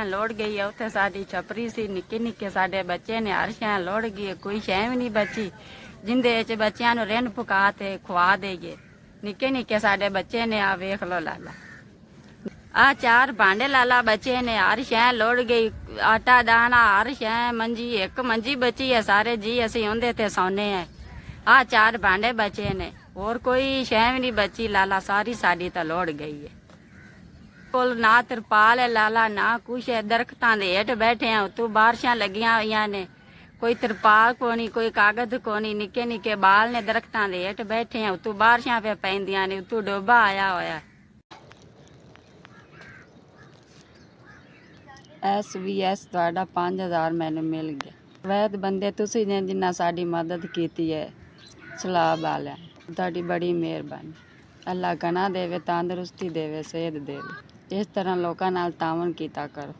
ਲੋੜ ਗਈ ਹੈ ਉੱਥੇ ਸਾਡੀ ਛਪਰੀ ਸੀ, ਨਿੱਕੇ ਨਿੱਕੇ ਸਾਡੇ ਬੱਚੇ ਨੇ, ਹਰ ਸ਼ੈ ਲੋੜ ਗਈ, ਕੋਈ ਸ਼ੈ ਵੀ ਨਹੀਂ ਬਚੀ ਜਿੰਦੇ ਚ ਬੱਚਿਆਂ ਨੂੰ ਰਿੰਨ ਪਕਾ ਤੇ ਖਵਾ ਦੇਈਏ। ਨਿੱਕੇ ਨਿੱਕੇ ਸਾਡੇ ਬੱਚੇ ਨੇ, ਆ ਵੇਖ ਲੋ ਲਾਲਾ, ਆ 4 ਭਾਂਡੇ ਲਾਲਾ ਬੱਚੇ ਨੇ, ਹਰ ਸ਼ੈ ਲੋੜ ਗਈ, ਆਟਾ ਦਾਣਾ ਹਰ ਸ਼ੈ, ਮੰਜੀ ਇੱਕ ਮੰਜੀ ਬਚੀ ਹੈ, ਸਾਰੇ ਜੀ ਅਸੀਂ ਉਹਦੇ ਤੇ ਸੌਨੇ ਆ। ਆ 4 ਭਾਂਡੇ ਬਚੇ ਨੇ, ਹੋਰ ਕੋਈ ਸ਼ੈ ਵੀ ਨਹੀਂ ਬਚੀ ਲਾਲਾ, ਸਾਰੀ ਸਾਡੀ ਤਾਂ ਲੋੜ ਗਈ ਹੈ। ਕੋਲ ਨਾ ਤਰਪਾਲ ਹੈ ਲਾਲਾ, ਨਾ ਕੁਛ ਹੈ, ਦਰਖਤਾਂ ਦੇ ਹੇਠ ਬੈਠੇ ਆ, ਉਤੋਂ ਬਾਰਿਸ਼ਾਂ ਲੱਗੀਆਂ ਹੋਈਆਂ ਨੇ, ਕੋਈ ਤਰਪਾਲ ਕੋਨੀ, ਕੋਈ ਕਾਗਜ਼ ਕੋਨੀ, ਨਿੱਕੇ ਨਿੱਕੇ ਬਾਲ ਨੇ, ਦਰਖਤਾਂ ਦੇ ਹੇਠ ਬੈਠੇ ਆ, ਉਤੋਂ ਬਾਰਿਸ਼ਾਂ ਪੈ ਪੈਂਦੀਆਂ ਨੇ, ਉਤੋਂ ਡੋਬਾ ਆਇਆ ਹੋਇਆ। SVS ਤੁਹਾਡਾ 5000 ਮੈਨੂੰ ਮਿਲ ਗਿਆ। ਵੈਦ ਬੰਦੇ ਤੁਸੀਂ ਨੇ ਜਿੰਨਾ ਸਾਡੀ ਮਦਦ ਕੀਤੀ ਹੈ, ਸਲਾਹ ਵਾਲਿਆਂ, ਤੁਹਾਡੀ ਬੜੀ ਮਿਹਰਬਾਨੀ। ਅੱਲਾ ਗਨਾ ਦੇਵੇ, ਤੰਦਰੁਸਤੀ ਦੇਵੇ, ਸਿਹਤ ਦੇਵੇ। ਇਸ ਤਰ੍ਹਾਂ ਲੋਕਾਂ ਨਾਲ ਤਾਵਨ ਕੀਤਾ ਕਰੋ।